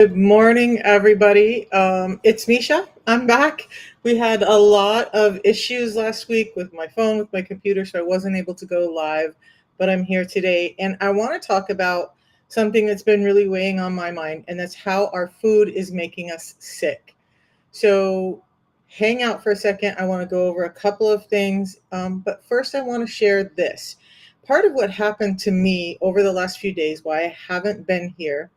Good morning, everybody. It's Misha. I'm back. We had a lot of issues last week with my phone, with my computer, so I wasn't able to go live, but I'm here today. And I want to talk about something that's been really weighing on my mind, and that's how our food is making us sick. So, hang out for a second. I want to go over a couple of things, but first, I want to share this. Part of what happened to me over the last few days, why I haven't been here,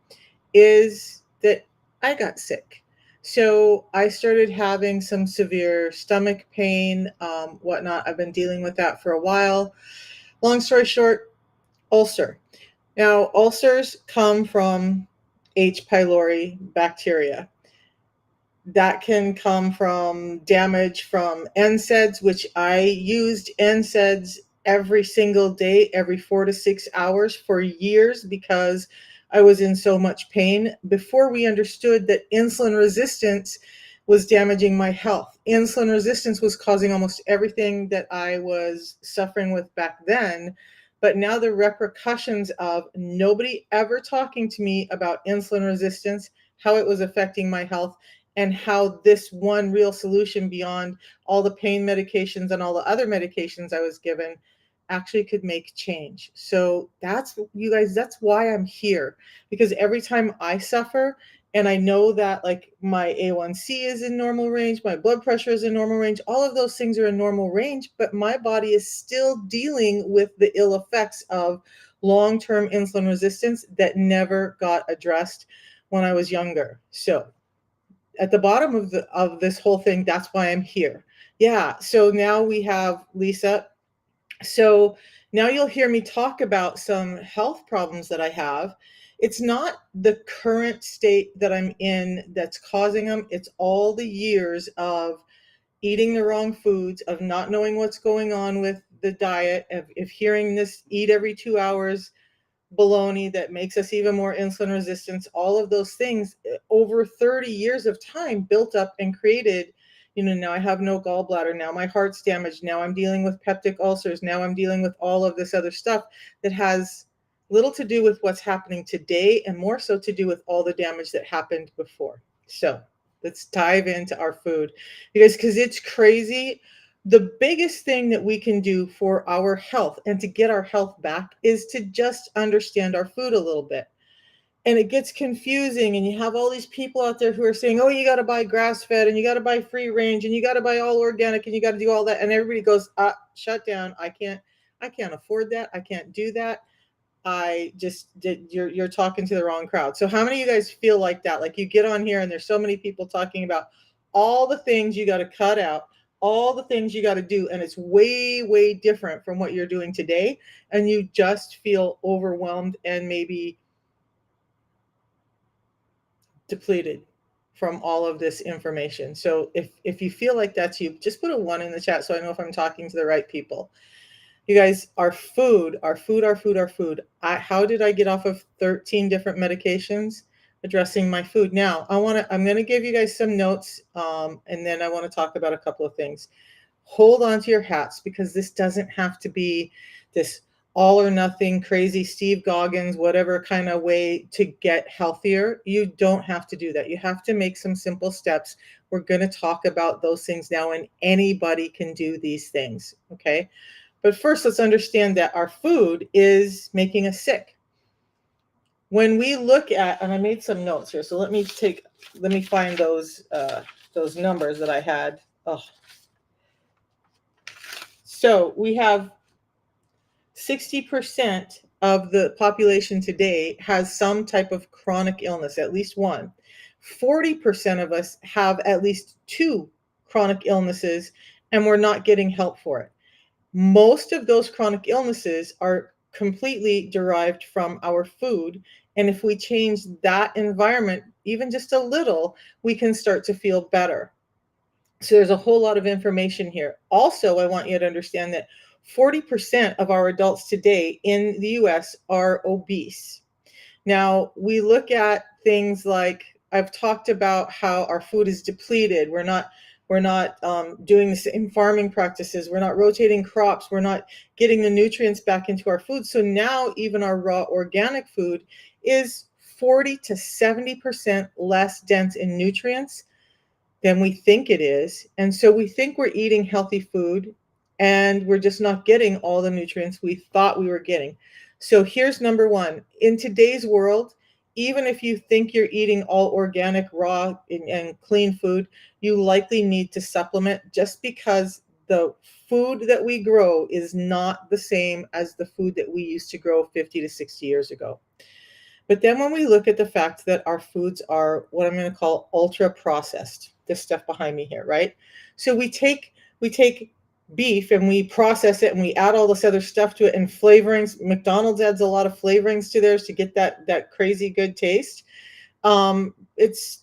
is that I got sick. So I started having some severe stomach pain, whatnot. I've been dealing with that for a while. Long story short, ulcer. Now, ulcers come from H. pylori bacteria. That can come from damage from NSAIDs, which I used NSAIDs every single day, every 4 to 6 hours for years because I was in so much pain before we understood that insulin resistance was damaging my health. Insulin resistance was causing almost everything that I was suffering with back then. But now the repercussions of nobody ever talking to me about insulin resistance, how it was affecting my health, and how this one real solution beyond all the pain medications and all the other medications I was given actually could make change. So that's, you guys, that's why I'm here, because every time I suffer and I know that like my A1C is in normal range, my blood pressure is in normal range, all of those things are in normal range, but my body is still dealing with the ill effects of long-term insulin resistance that never got addressed when I was younger. So at the bottom of this whole thing, that's why I'm here. Yeah, so now we have Lisa. So now you'll hear me talk about some health problems that I have. It's not the current state that I'm in that's causing them. It's all the years of eating the wrong foods, of not knowing what's going on with the diet, of hearing this eat every 2 hours baloney that makes us even more insulin resistance. All of those things over 30 years of time built up and created. Now I have no gallbladder, now my heart's damaged, now I'm dealing with peptic ulcers, now I'm dealing with all of this other stuff that has little to do with what's happening today and more so to do with all the damage that happened before. So let's dive into our food, you guys, because it's crazy. The biggest thing that we can do for our health and to get our health back is to just understand our food a little bit. And it gets confusing, and you have all these people out there who are saying, oh, you got to buy grass fed and you got to buy free range and you got to buy all organic and you got to do all that. And everybody goes, shut down. I can't afford that. I can't do that. I just did. You're talking to the wrong crowd. So how many of you guys feel like that? Like you get on here and there's so many people talking about all the things you got to cut out, all the things you got to do, and it's way, way different from what you're doing today, and you just feel overwhelmed and maybe depleted from all of this information. So if you feel like that's you, just put a 1 in the chat so I know if I'm talking to the right people. You guys, our food, our food, our food, our food. How did I get off of 13 different medications? Addressing my food. Now, I'm going to give you guys some notes, and then I want to talk about a couple of things. Hold on to your hats, because this doesn't have to be this all or nothing crazy Steve Goggins, whatever kind of way to get healthier. You don't have to do that. You have to make some simple steps. We're going to talk about those things now, and anybody can do these things. Okay. But first, let's understand that our food is making us sick. When we look at, and I made some notes here, so let me find those numbers that I had. Oh. So we have 60% of the population today has some type of chronic illness, at least one. 40% of us have at least two chronic illnesses, and we're not getting help for it. Most of those chronic illnesses are completely derived from our food. And if we change that environment, even just a little, we can start to feel better. So there's a whole lot of information here. Also, I want you to understand that 40% of our adults today in the US are obese. Now, we look at things like, I've talked about how our food is depleted. We're not doing the same farming practices. We're not rotating crops. We're not getting the nutrients back into our food. So now even our raw organic food is 40 to 70% less dense in nutrients than we think it is. And so we think we're eating healthy food and we're just not getting all the nutrients we thought we were getting. So here's number one. In today's world, even if you think you're eating all organic, raw, and clean food, you likely need to supplement just because the food that we grow is not the same as the food that we used to grow 50 to 60 years ago. But then when we look at the fact that our foods are what I'm going to call ultra processed, this stuff behind me here, right? So we take beef and we process it and we add all this other stuff to it and flavorings. McDonald's adds a lot of flavorings to theirs to get that crazy good taste. It's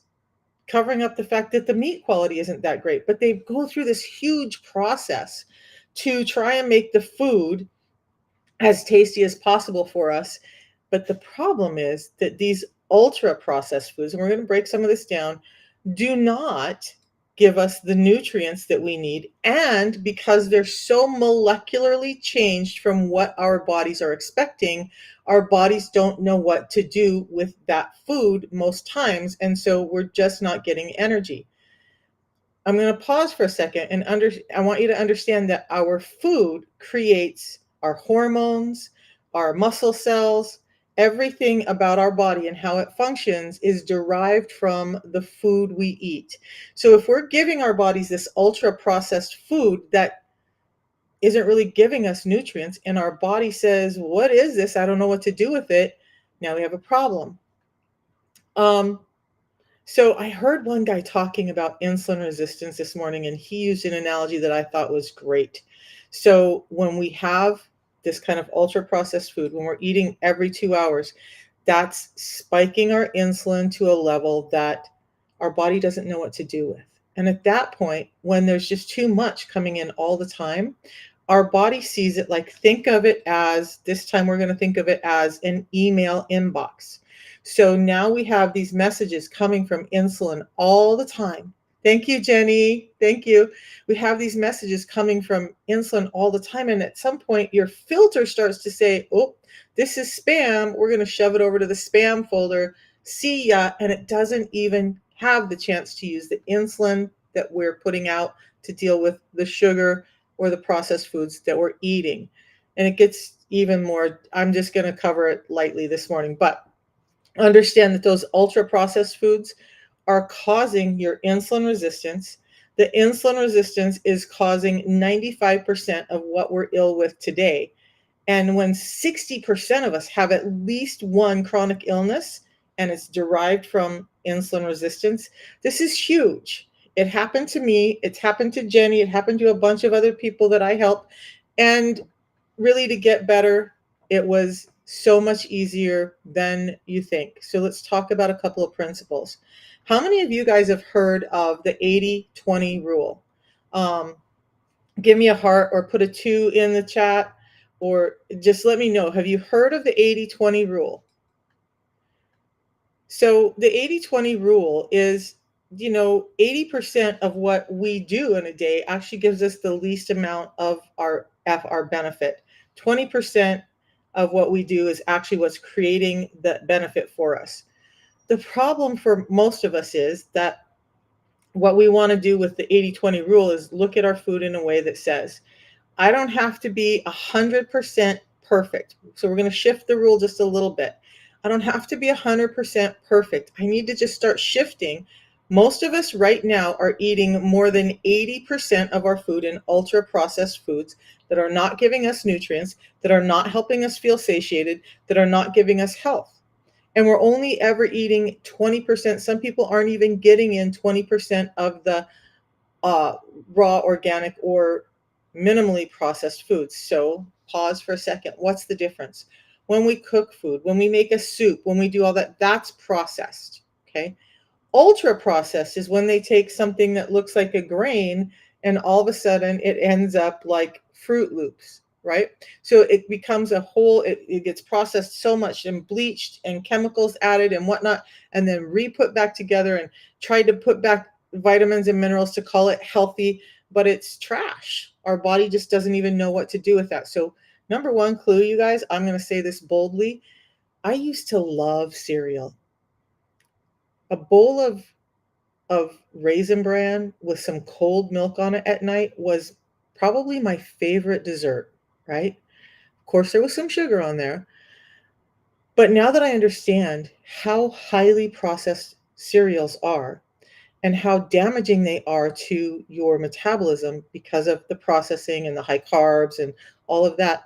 covering up the fact that the meat quality isn't that great, but they go through this huge process to try and make the food as tasty as possible for us. But the problem is that these ultra processed foods, and we're going to break some of this down, do not give us the nutrients that we need. And because they're so molecularly changed from what our bodies are expecting, our bodies don't know what to do with that food most times. And so we're just not getting energy. I'm going to pause for a second and I want you to understand that our food creates our hormones, our muscle cells, everything about our body and how it functions is derived from the food we eat. So if we're giving our bodies this ultra processed food that isn't really giving us nutrients and our body says, "What is this? I don't know what to do with it." Now we have a problem. Um, so I heard one guy talking about insulin resistance this morning, and he used an analogy that I thought was great. So when we have this kind of ultra processed food, when we're eating every 2 hours, that's spiking our insulin to a level that our body doesn't know what to do with. And at that point, when there's just too much coming in all the time, our body sees it like, think of it as, this time we're going to think of it as an email inbox. So now we have these messages coming from insulin all the time. Thank you, Jenny. Thank you. We have these messages coming from insulin all the time. And at some point, your filter starts to say, oh, this is spam. We're going to shove it over to the spam folder. See ya. And it doesn't even have the chance to use the insulin that we're putting out to deal with the sugar or the processed foods that we're eating. And it gets even more, I'm just going to cover it lightly this morning, but understand that those ultra processed foods are causing your insulin resistance. The insulin resistance is causing 95% of what we're ill with today. And when 60% of us have at least one chronic illness and it's derived from insulin resistance, this is huge. It happened to me, it's happened to Jenny, it happened to a bunch of other people that I help. And really, to get better, it was so much easier than you think. So let's talk about a couple of principles. How many of you guys have heard of the 80-20 rule? Give me a heart or put a 2 in the chat, or just let me know. Have you heard of the 80-20 rule? So the 80-20 rule is, 80% of what we do in a day actually gives us the least amount of our benefit. 20% of what we do is actually what's creating the benefit for us. The problem for most of us is that what we want to do with the 80-20 rule is look at our food in a way that says, I don't have to be 100% perfect. So we're going to shift the rule just a little bit. I don't have to be 100% perfect. I need to just start shifting. Most of us right now are eating more than 80% of our food in ultra processed foods that are not giving us nutrients, that are not helping us feel satiated, that are not giving us health. And we're only ever eating 20%. Some people aren't even getting in 20% of the raw, organic, or minimally processed foods. So pause for a second. What's the difference? When we cook food, when we make a soup, when we do all that, that's processed. Okay. Ultra processed is when they take something that looks like a grain and all of a sudden it ends up like Fruit Loops, right? So it becomes a whole, it gets processed so much and bleached and chemicals added and whatnot, and then re-put back together and tried to put back vitamins and minerals to call it healthy, but it's trash. Our body just doesn't even know what to do with that. So number one clue, you guys, I'm going to say this boldly. I used to love cereal. A bowl of Raisin Bran with some cold milk on it at night was probably my favorite dessert, right? Of course, there was some sugar on there, but now that I understand how highly processed cereals are and how damaging they are to your metabolism because of the processing and the high carbs and all of that,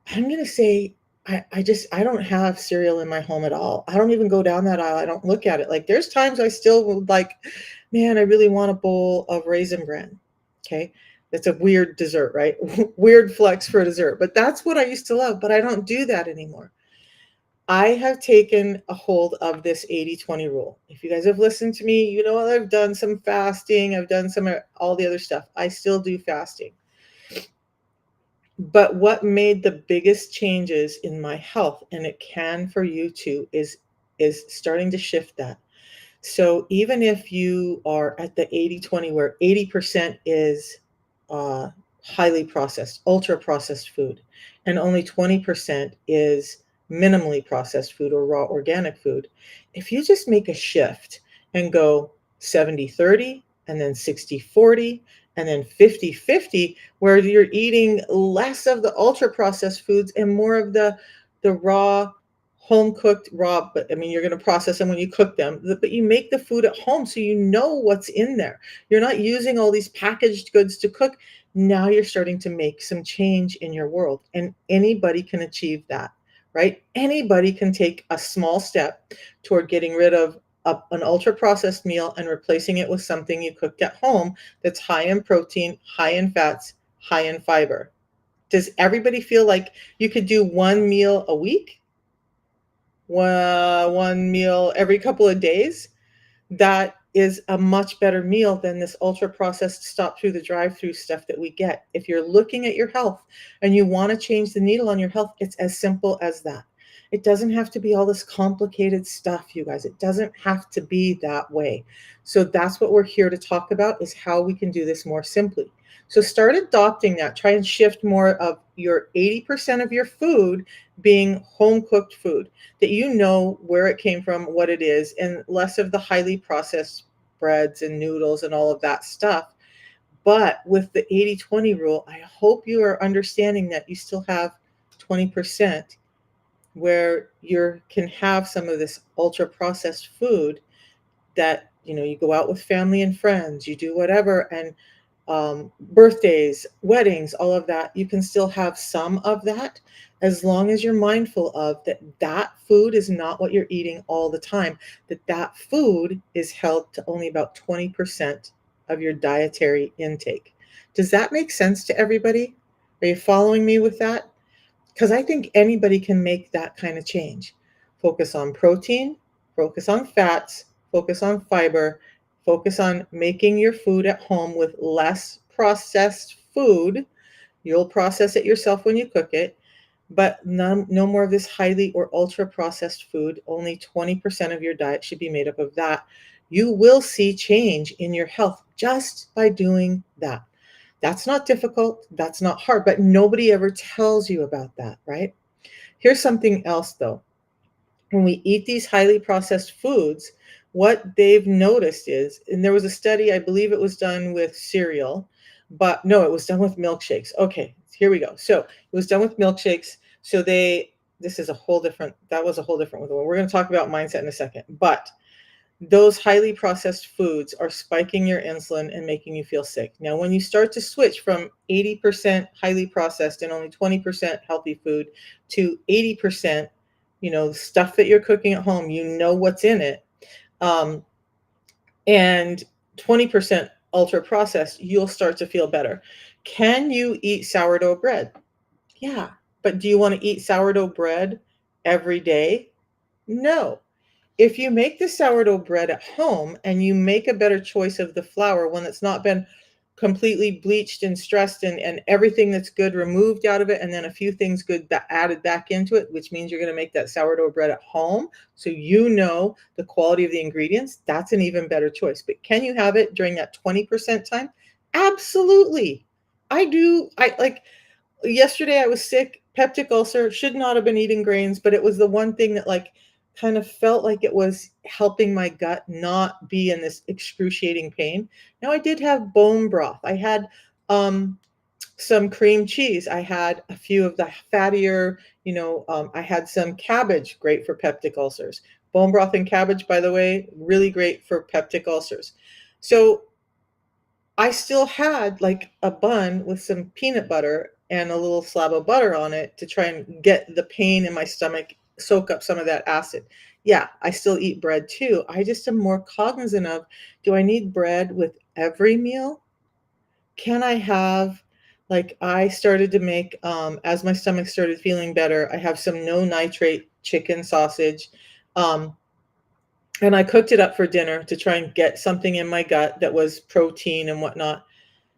I'm going to say I don't have cereal in my home at all. I don't even go down that aisle. I don't look at it. Like there's times I still would like, man, I really want a bowl of Raisin Bran. Okay. That's a weird dessert, right? Weird flex for a dessert, but that's what I used to love, but I don't do that anymore. I have taken a hold of this 80-20 rule. If you guys have listened to me, you know I've done some fasting, I've done some all the other stuff. I still do fasting. But what made the biggest changes in my health, and it can for you too, is starting to shift that. So even if you are at the 80-20, where 80% is uh, highly processed, ultra processed food, and only 20% is minimally processed food or raw organic food, if you just make a shift and go 70-30, and then 60-40, and then 50-50, where you're eating less of the ultra processed foods and more of the raw home cooked raw, but I mean, you're going to process them when you cook them, but you make the food at home so you know what's in there. You're not using all these packaged goods to cook. Now you're starting to make some change in your world, and anybody can achieve that, right? Anybody can take a small step toward getting rid of an ultra processed meal and replacing it with something you cooked at home that's high in protein, high in fats, high in fiber. Does everybody feel like you could do one meal a week? One meal every couple of days, that is a much better meal than this ultra processed stop through the drive through stuff that we get. If you're looking at your health and you want to change the needle on your health, it's as simple as that. It doesn't have to be all this complicated stuff, you guys. It doesn't have to be that way. So that's what we're here to talk about, is how we can do this more simply. So start adopting that. Try and shift more of your 80% of your food being home cooked food, that you know where it came from, what it is, and less of the highly processed breads and noodles and all of that stuff. But with the 80-20 rule, I hope you are understanding that you still have 20% where you can have some of this ultra processed food, that you go out with family and friends, you do whatever, and birthdays, weddings, all of that, you can still have some of that, as long as you're mindful of that that food is not what you're eating all the time, that that food is held to only about 20% of your dietary intake. Does that make sense to everybody? Are you following me with that? Because I think anybody can make that kind of change. Focus on protein, focus on fats, focus on fiber, focus on making your food at home with less processed food. You'll process it yourself when you cook it, but no more of this highly or ultra processed food. Only 20% of your diet should be made up of that. You will see change in your health just by doing that. That's not difficult. That's not hard, but nobody ever tells you about that, right? Here's something else though. When we eat these highly processed foods, what they've noticed is, and there was a study, I believe it was done with cereal, but no, it was done with milkshakes. Okay, here we go. So it was done with milkshakes. So this is a whole different, that was a whole different one. We're going to talk about mindset in a second, but those highly processed foods are spiking your insulin and making you feel sick. Now, when you start to switch from 80% highly processed and only 20% healthy food to 80%, stuff that you're cooking at home, you know what's in it, um, and 20% ultra processed, you'll start to feel better. Can you eat sourdough bread? Yeah. But do you want to eat sourdough bread every day? No. If you make the sourdough bread at home and you make a better choice of the flour, one that's not been completely bleached and stressed, and everything that's good removed out of it, and then a few things good added back into it, which means you're going to make that sourdough bread at home. So you know the quality of the ingredients. That's an even better choice. But can you have it during that 20% time? Absolutely. I do. I like, yesterday I was sick, peptic ulcer, should not have been eating grains, but it was the one thing that, like, kind of felt like it was helping my gut not be in this excruciating pain. Now I did have bone broth. I had um, some cream cheese. I had a few of the fattier, I had some cabbage, great for peptic ulcers. Bone broth and cabbage, by the way, really great for peptic ulcers. So I still had like a bun with some peanut butter and a little slab of butter on it to try and get the pain in my stomach, soak up some of that acid. Yeah, I still eat bread too. I just am more cognizant of, do I need bread with every meal? Can I have, like, I started to make, as my stomach started feeling better, I have some no nitrate chicken sausage. Um, and I cooked it up for dinner to try and get something in my gut that was protein and whatnot.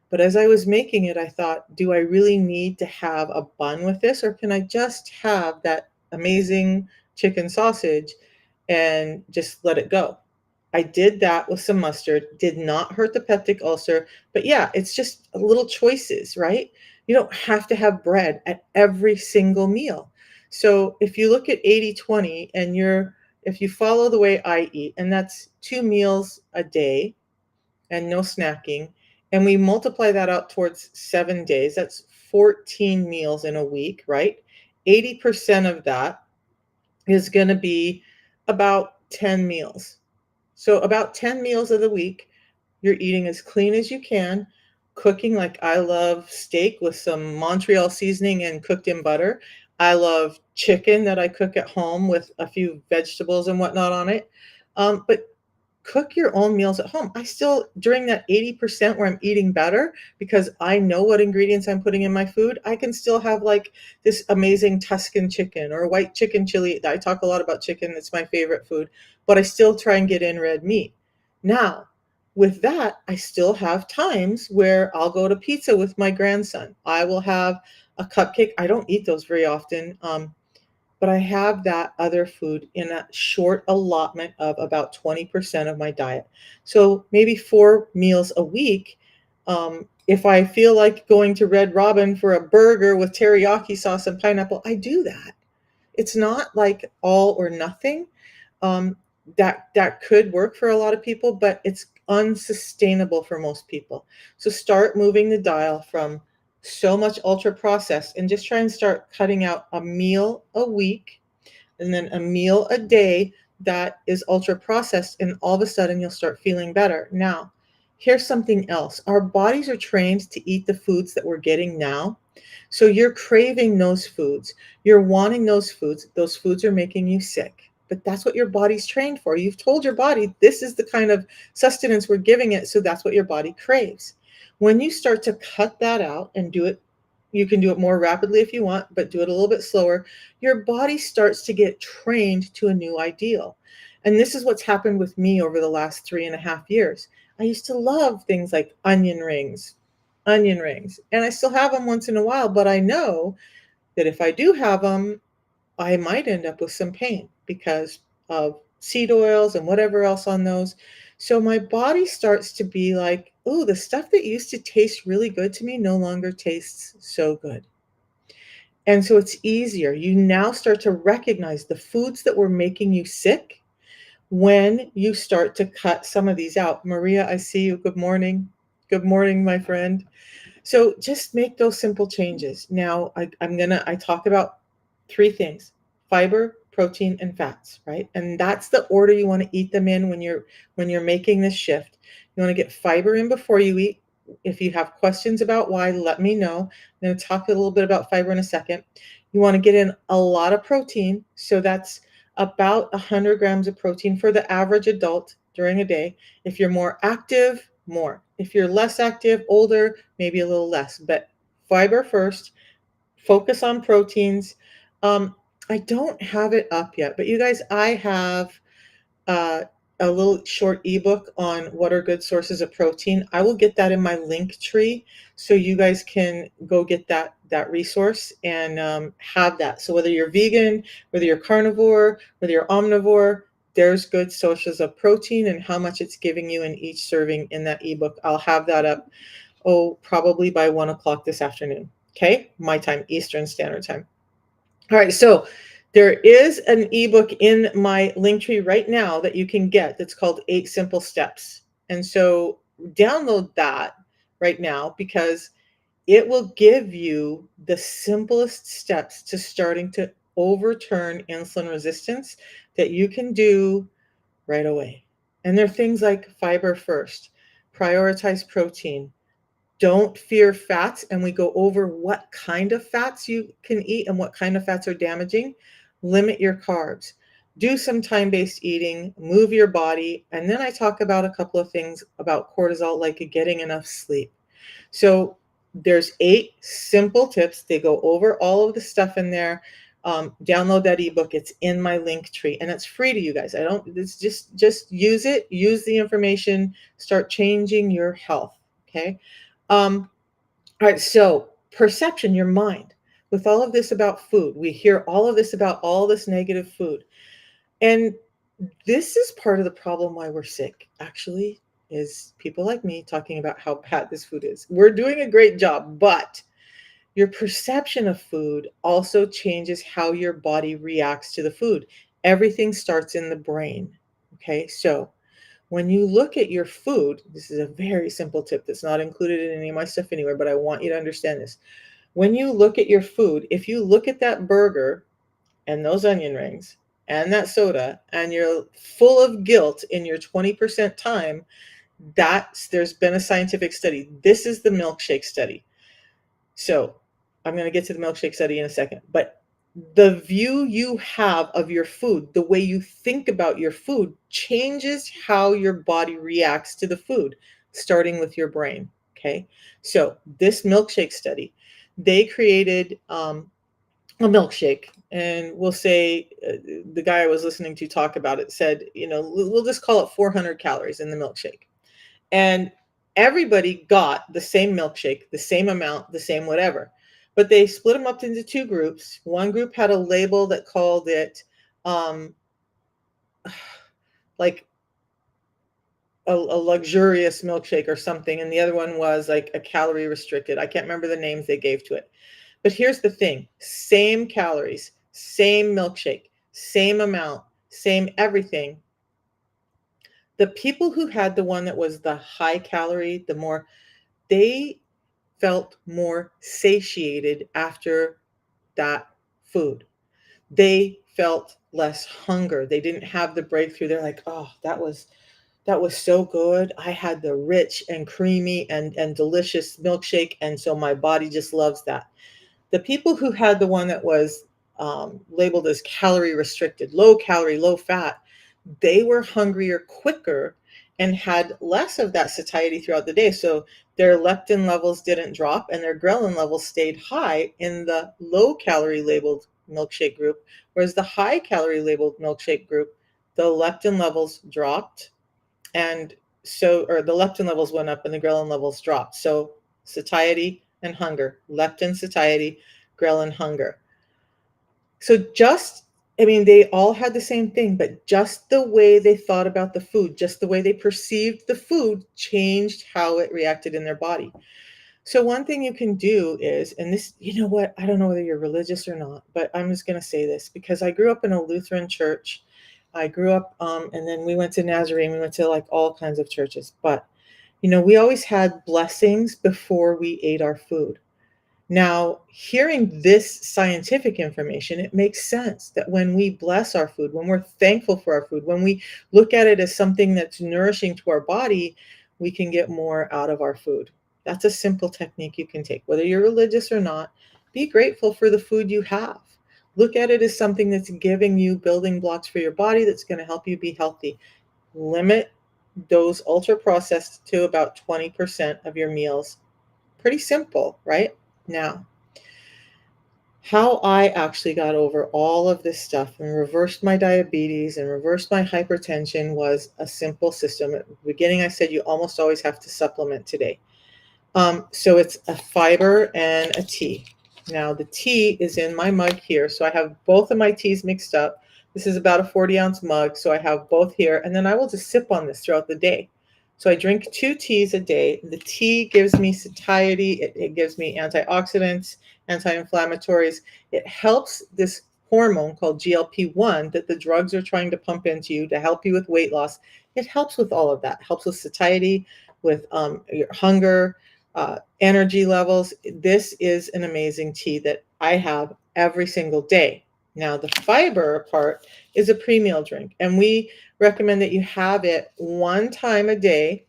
But as I was making it, I thought, do I really need to have a bun with this, or can I just have that amazing chicken sausage and just let it go? I did that with some mustard, did not hurt the peptic ulcer. But yeah, it's just a little choices, right? You don't have to have bread at every single meal. So if you look at 80/20 and if you follow the way I eat, and that's 2 meals a day and no snacking, and we multiply that out towards 7 days, that's 14 meals in a week, right? 80% of that is going to be about 10 meals. So, about 10 meals of the week, you're eating as clean as you can, cooking like I love steak with some Montreal seasoning and cooked in butter. I love chicken that I cook at home with a few vegetables and whatnot on it. But cook your own meals at home. I still, during that 80% where I'm eating better because I know what ingredients I'm putting in my food, I can still have like this amazing Tuscan chicken or white chicken chili. I talk a lot about chicken, it's my favorite food, but I still try and get in red meat. Now, with that, I still have times where I'll go to pizza with my grandson. I will have a cupcake. I don't eat those very often. But I have that other food in a short allotment of about 20% of my diet. So maybe 4 meals a week. If I feel like going to Red Robin for a burger with teriyaki sauce and pineapple, I do that. It's not like all or nothing. Um, that could work for a lot of people, but it's unsustainable for most people. So start moving the dial from so much ultra processed and just try and start cutting out a meal a week and then a meal a day that is ultra processed, and all of a sudden you'll start feeling better. Now, here's something else. Our bodies are trained to eat the foods that we're getting now. So you're craving those foods. You're wanting those foods. Those foods are making you sick. But that's what your body's trained for. You've told your body this is the kind of sustenance we're giving it, so that's what your body craves. When you start to cut that out and do it, you can do it more rapidly if you want, but do it a little bit slower. Your body starts to get trained to a new ideal. And this is what's happened with me over the last 3.5 years. I used to love things like onion rings, and I still have them once in a while, but I know that if I do have them, I might end up with some pain because of seed oils and whatever else on those. So my body starts to be like, oh, the stuff that used to taste really good to me no longer tastes so good. And so it's easier. You now start to recognize the foods that were making you sick when you start to cut some of these out. Maria, I see you. Good morning. Good morning, my friend. So just make those simple changes. Now, I talk about 3 things: fiber, protein, and fats, right? And that's the order you want to eat them in when you're making this shift. You want to get fiber in before you eat. If you have questions about why, let me know. I'm going to talk a little bit about fiber in a second. You want to get in a lot of protein. So that's about 100 grams of protein for the average adult during a day. If you're more active, more. If you're less active, older, maybe a little less. But fiber first, focus on proteins. I don't have it up yet, but you guys, I have uh, a little short ebook on what are good sources of protein. I will get that in my link tree, so you guys can go get that resource and have that. So whether you're vegan, whether you're carnivore, whether you're omnivore, there's good sources of protein and how much it's giving you in each serving in that ebook. I'll have that up, probably by 1 o'clock this afternoon. Okay, my time, Eastern Standard Time. All right, so There is an ebook in my link tree right now that you can get that's called 8 Simple Steps. And so download that right now because it will give you the simplest steps to starting to overturn insulin resistance that you can do right away. And they're things like fiber first, prioritize protein, don't fear fats, and we go over what kind of fats you can eat and what kind of fats are damaging. Limit your carbs. Do some time-based eating, move your body, and then I talk about a couple of things about cortisol, like getting enough sleep. So there's 8 simple tips. They go over all of the stuff in there. Download that ebook. It's in my link tree, and it's free to you guys. I don't. It's just use it. Use the information. Start changing your health. Okay. All right. So perception, your mind. With all of this about food, we hear all of this about all this negative food, and this is part of the problem why we're sick. Actually, is people like me talking about how bad this food is. We're doing a great job, but your perception of food also changes how your body reacts to the food. Everything starts in the brain. Okay, so when you look at your food, this is a very simple tip that's not included in any of my stuff anywhere, but I want you to understand this. When you look at your food, if you look at that burger and those onion rings and that soda and you're full of guilt in your 20% time, there's been a scientific study. This is the milkshake study. So I'm going to get to the milkshake study in a second, but the view you have of your food, the way you think about your food, changes how your body reacts to the food, starting with your brain. Okay. So this milkshake study, they created a milkshake, and we'll say the guy I was listening to talk about it said, we'll just call it 400 calories in the milkshake. And everybody got the same milkshake, the same amount, the same whatever. But they split them up into 2 groups. One group had a label that called it um, like a luxurious milkshake or something, and the other one was like a calorie restricted. I can't remember the names they gave to it. But here's the thing, same calories, same milkshake, same amount, same everything. The people who had the one that was the high calorie, they felt more satiated after that food. They felt less hunger. They didn't have the breakthrough. They're like, oh, that was so good. I had the rich and creamy and delicious milkshake, and so my body just loves that. The people who had the one that was labeled as calorie restricted, low calorie, low fat, they were hungrier quicker and had less of that satiety throughout the day. So their leptin levels didn't drop and their ghrelin levels stayed high in the low calorie labeled milkshake group, whereas the high calorie labeled milkshake group, the leptin levels dropped, and or the leptin levels went up and the ghrelin levels dropped. So satiety and hunger, leptin, satiety, ghrelin, hunger. So they all had the same thing, but just the way they thought about the food, just the way they perceived the food changed how it reacted in their body. So one thing you can do is, and this, you know what, I don't know whether you're religious or not, but I'm just going to say this because I grew up in a Lutheran church. I grew up, and then we went to Nazarene. We went to like all kinds of churches, but we always had blessings before we ate our food. Now, hearing this scientific information, it makes sense that when we bless our food, when we're thankful for our food, when we look at it as something that's nourishing to our body, we can get more out of our food. That's a simple technique you can take. Whether you're religious or not, be grateful for the food you have. Look at it as something that's giving you building blocks for your body that's going to help you be healthy. Limit those ultra processed to about 20% of your meals. Pretty simple, right? Now, how I actually got over all of this stuff and reversed my diabetes and reversed my hypertension was a simple system. At the beginning, I said you almost always have to supplement today. So it's a fiber and a tea. Now, the tea is in my mug here. So I have both of my teas mixed up. This is about a 40-ounce mug. So I have both here. And then I will just sip on this throughout the day. So I drink 2 teas a day. The tea gives me satiety. It gives me antioxidants, anti-inflammatories. It helps this hormone called GLP-1 that the drugs are trying to pump into you to help you with weight loss. It helps with all of that. It helps with satiety, with your hunger, energy levels. This is an amazing tea that I have every single day. Now, the fiber part is a pre-meal drink, and we recommend that you have it one time a day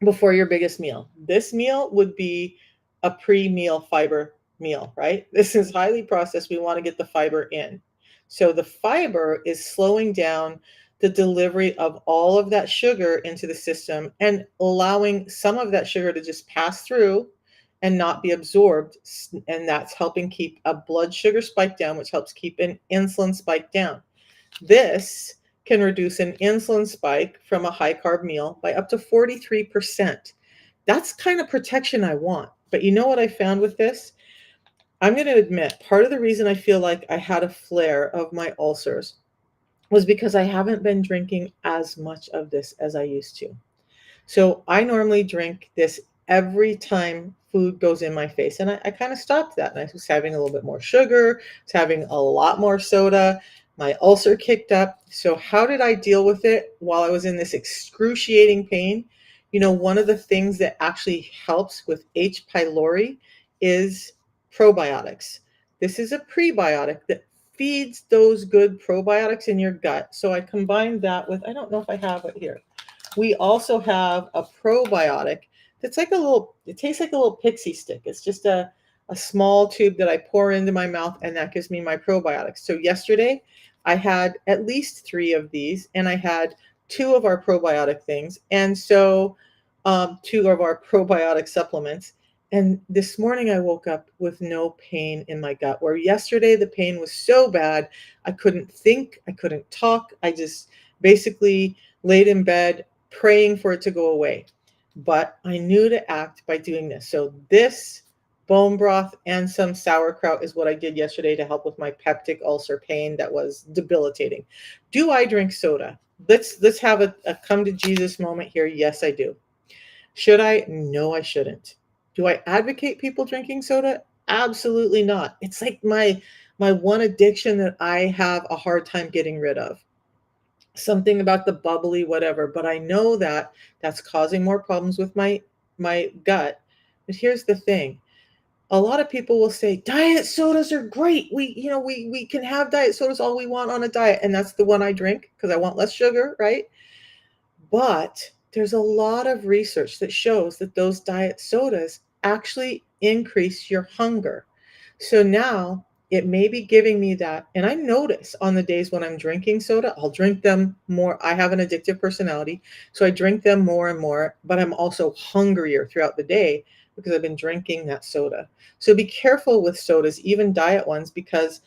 before your biggest meal. This meal would be a pre-meal fiber meal, right? This is highly processed. We want to get the fiber in. So the fiber is slowing down the delivery of all of that sugar into the system and allowing some of that sugar to just pass through and not be absorbed. And that's helping keep a blood sugar spike down, which helps keep an insulin spike down. This can reduce an insulin spike from a high carb meal by up to 43%. That's kind of protection I want. But you know what I found with this? I'm going to admit part of the reason I feel like I had a flare of my ulcers was because I haven't been drinking as much of this as I used to. So I normally drink this every time food goes in my face. And I kind of stopped that. And I was having a little bit more sugar, I was having a lot more soda. My ulcer kicked up. So how did I deal with it while I was in this excruciating pain? You know, one of the things that actually helps with H. pylori is probiotics. This is a prebiotic that feeds those good probiotics in your gut. So I combined that with, I don't know if I have it here. We also have a probiotic that's like a little, it tastes like a little pixie stick. It's just a small tube that I pour into my mouth, and that gives me my probiotics. So yesterday I had at least 3 of these, and I had 2 of our probiotic things. And so 2 of our probiotic supplements. And this morning I woke up with no pain in my gut, where yesterday the pain was so bad. I couldn't think, I couldn't talk. I just basically laid in bed praying for it to go away. But I knew to act by doing this. So this bone broth and some sauerkraut is what I did yesterday to help with my peptic ulcer pain that was debilitating. Do I drink soda? Let's have a come to Jesus moment here. Yes, I do. Should I? No, I shouldn't. Do I advocate people drinking soda? Absolutely not. It's like my one addiction that I have a hard time getting rid of. Something about the bubbly whatever, but I know that that's causing more problems with my gut. But here's the thing. A lot of people will say diet sodas are great. We can have diet sodas all we want on a diet, and that's the one I drink because I want less sugar, right? But there's a lot of research that shows that those diet sodas actually increase your hunger. So now it may be giving me that. And I notice on the days when I'm drinking soda, I'll drink them more. I have an addictive personality. So I drink them more and more, but I'm also hungrier throughout the day because I've been drinking that soda. So be careful with sodas, even diet ones, because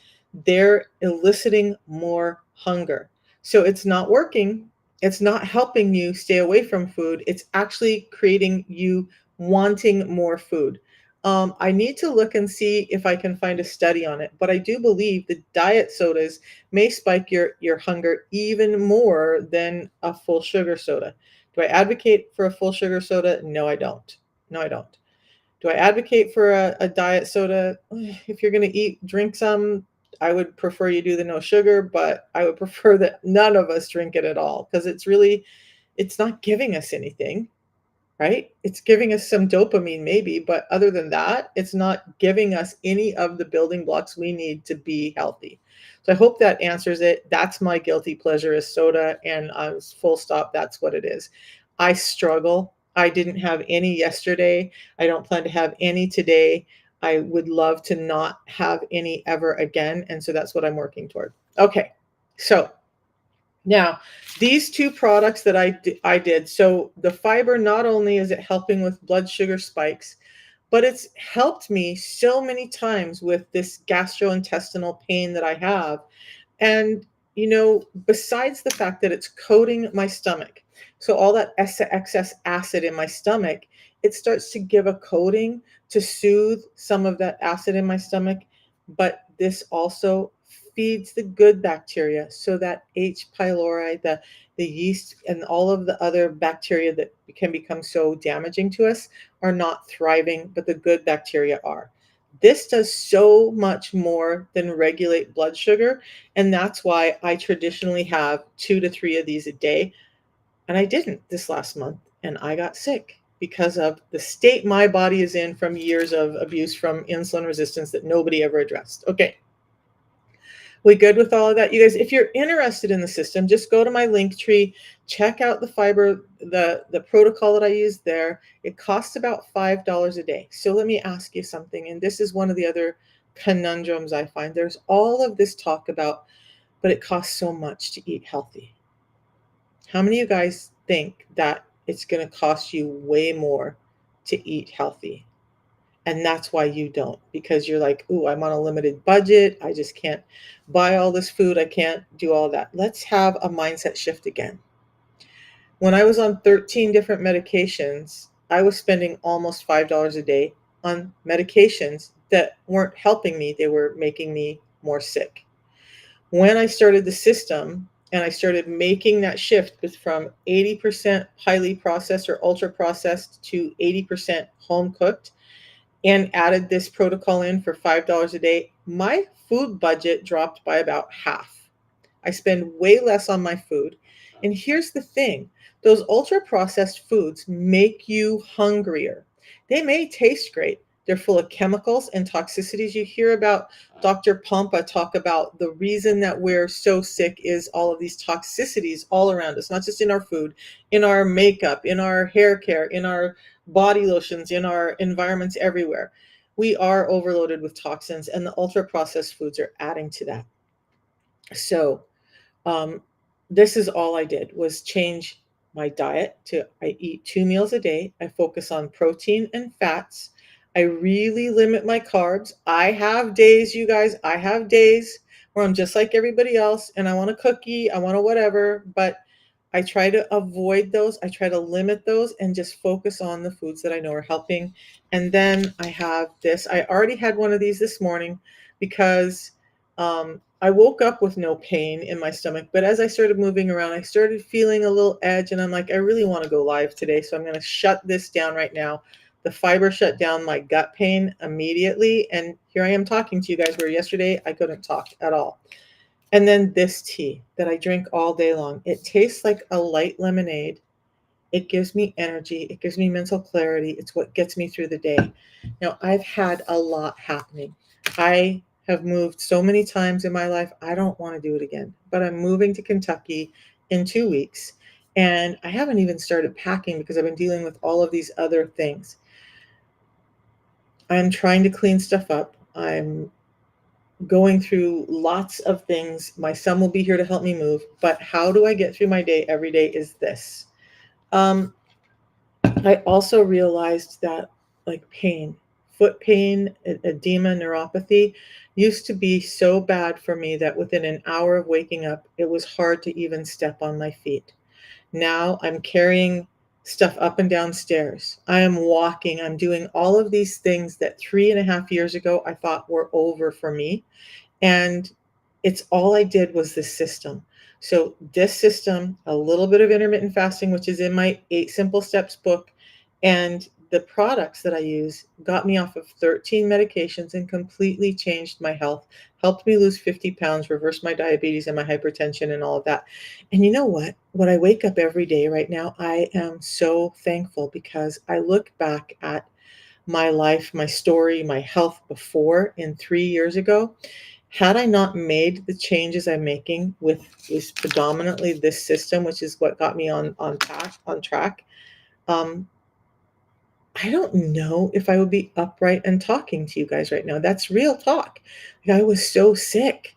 they're eliciting more hunger. So it's not working. It's not helping you stay away from food. It's actually creating you wanting more food. I need to look and see if I can find a study on it, but I do believe the diet sodas may spike your hunger even more than a full sugar soda. Do I advocate for a full sugar soda? No, I don't. No, I don't. Do I advocate for a diet soda? If you're going to drink some, I would prefer you do the no sugar, but I would prefer that none of us drink it at all because it's not giving us anything, right? It's giving us some dopamine maybe, but other than that, it's not giving us any of the building blocks we need to be healthy. So I hope that answers it. That's my guilty pleasure is soda, and full stop, that's what it is. I struggle. I didn't have any yesterday. I don't plan to have any today. I would love to not have any ever again, and so that's what I'm working toward. Okay, so now, these 2 products that I did, so the fiber, not only is it helping with blood sugar spikes, but it's helped me so many times with this gastrointestinal pain that I have. And, besides the fact that it's coating my stomach, so all that excess acid in my stomach, it starts to give a coating to soothe some of that acid in my stomach. But this also feeds the good bacteria so that H. pylori, the yeast, and all of the other bacteria that can become so damaging to us are not thriving, but the good bacteria are. This does so much more than regulate blood sugar. And that's why I traditionally have 2 to 3 of these a day. And I didn't this last month. And I got sick because of the state my body is in from years of abuse from insulin resistance that nobody ever addressed. Okay. We good with all of that? You guys, if you're interested in the system, just go to my link tree, check out the fiber, the protocol that I use there. It costs about $5 a day. So let me ask you something, and this is one of the other conundrums I find. There's all of this talk about, but it costs so much to eat healthy. How many of you guys think that it's going to cost you way more to eat healthy? And that's why you don't, because you're like, ooh, I'm on a limited budget. I just can't buy all this food. I can't do all that. Let's have a mindset shift again. When I was on 13 different medications, I was spending almost $5 a day on medications that weren't helping me. They were making me more sick. When I started the system and I started making that shift from 80% highly processed or ultra processed to 80% home cooked, and added this protocol in for $5 a day, my food budget dropped by about half. I spend way less on my food. And here's the thing, those ultra processed foods make you hungrier. They may taste great. They're full of chemicals and toxicities. You hear about Dr. Pompa talk about the reason that we're so sick is all of these toxicities all around us, not just in our food, in our makeup, in our hair care, in our body lotions, in our environments everywhere. We are overloaded with toxins, and the ultra processed foods are adding to that. So, um, this is all I did was change my diet to I eat 2 meals a day. I focus on protein and fats. I really limit my carbs. I have days, you guys, I have days where I'm just like everybody else and I want a cookie, I want a whatever, but I try to avoid those. I try to limit those and just focus on the foods that I know are helping. And then I have this. I already had one of these this morning because I woke up with no pain in my stomach. But as I started moving around, I started feeling a little edge. And I'm like, I really want to go live today. So I'm going to shut this down right now. The fiber shut down my gut pain immediately. And here I am talking to you guys, where yesterday I couldn't talk at all. And then this tea that I drink all day long. It tastes like a light lemonade. It gives me energy. It gives me mental clarity. It's what gets me through the day. Now, I've had a lot happening. I have moved so many times in my life. I don't want to do it again, but I'm moving to Kentucky in 2 weeks. And I haven't even started packing because I've been dealing with all of these other things. I'm trying to clean stuff up. I'm going through lots of things. My son will be here to help me move. But how do I get through my day every day is this. Um, I also realized that like pain, foot pain, edema, neuropathy used to be so bad for me that within an hour of waking up, it was hard to even step on my feet. Now I'm carrying stuff up and down stairs. I am walking. I'm doing all of these things that 3.5 years ago I thought were over for me. And it's all I did was this system. So this system, a little bit of intermittent fasting, which is in my 8 Simple Steps book, and the products that I use got me off of 13 medications and completely changed my health, helped me lose 50 pounds, reverse my diabetes and my hypertension and all of that. And you know what? When I wake up every day right now, I am so thankful because I look back at my life, my story, my health before and 3 years ago. Had I not made the changes I'm making with this predominantly this system, which is what got me on track, um, I don't know if I would be upright and talking to you guys right now. That's real talk. Like, I was so sick.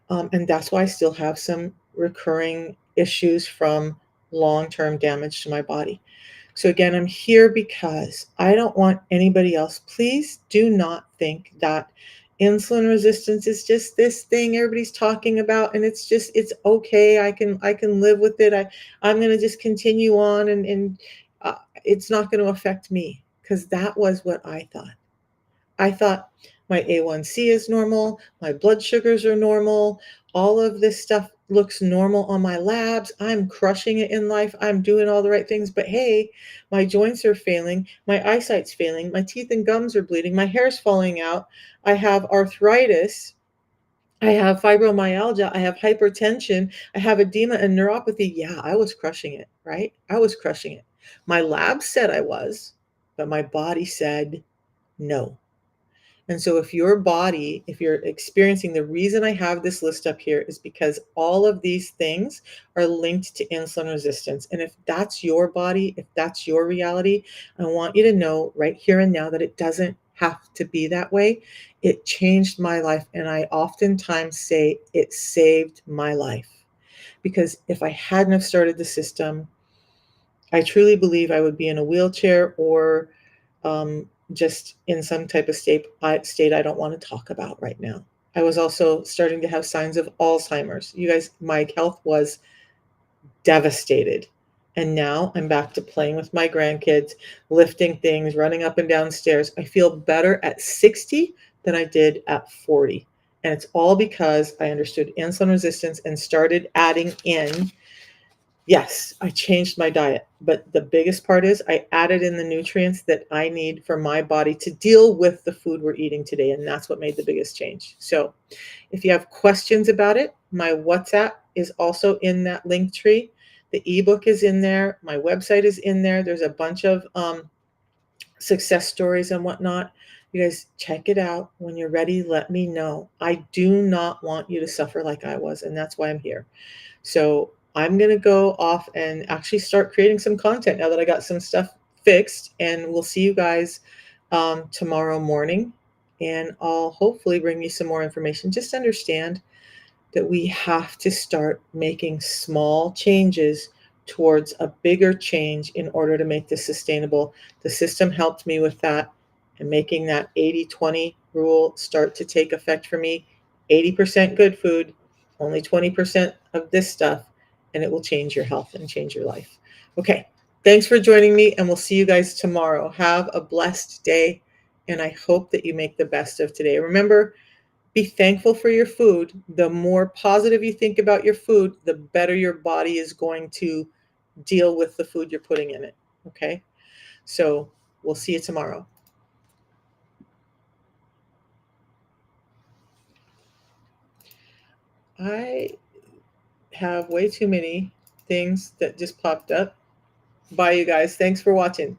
And that's why I still have some recurring issues from long-term damage to my body. So again, I'm here because I don't want anybody else. Please do not think that insulin resistance is just this thing everybody's talking about and it's okay. I can live with it. I'm going to just continue on and it's not going to affect me because that was what I thought. I thought My A1C is normal. My blood sugars are normal. All of this stuff looks normal on my labs. I'm crushing it in life. I'm doing all the right things. But hey, my joints are failing. My eyesight's failing. My teeth and gums are bleeding. My hair's falling out. I have arthritis. I have fibromyalgia. I have hypertension. I have edema and neuropathy. Yeah, I was crushing it, right? I was crushing it. My lab said I was, but my body said no. And so, if you're experiencing, the reason I have this list up here is because all of these things are linked to insulin resistance. And if that's your body, if that's your reality, I want you to know right here and now that it doesn't have to be that way. It changed my life. And I oftentimes say it saved my life. Because if I hadn't have started the system, I truly believe I would be in a wheelchair or just in some type of state I don't want to talk about right now. I was also starting to have signs of Alzheimer's. You guys, my health was devastated. And now I'm back to playing with my grandkids, lifting things, running up and down stairs. I feel better at 60 than I did at 40. And it's all because I understood insulin resistance and started adding in. Yes, I changed my diet, but the biggest part is I added in the nutrients that I need for my body to deal with the food we're eating today, and that's what made the biggest change. So, if you have questions about it, my WhatsApp is also in that link tree. The ebook is in there. My website is in there. There's a bunch of success stories and whatnot. You guys check it out. When you're ready, let me know. I do not want you to suffer like I was, and that's why I'm here. So I'm going to go off and actually start creating some content now that I got some stuff fixed. And we'll see you guys tomorrow morning. And I'll hopefully bring you some more information. Just understand that we have to start making small changes towards a bigger change in order to make this sustainable. The system helped me with that, and making that 80-20 rule start to take effect for me. 80% good food, only 20% of this stuff, and it will change your health and change your life. Okay, thanks for joining me, and we'll see you guys tomorrow. Have a blessed day, and I hope that you make the best of today. Remember, be thankful for your food. The more positive you think about your food, the better your body is going to deal with the food you're putting in it. Okay? So we'll see you tomorrow. I have way too many things that just popped up. Bye, you guys. Thanks for watching.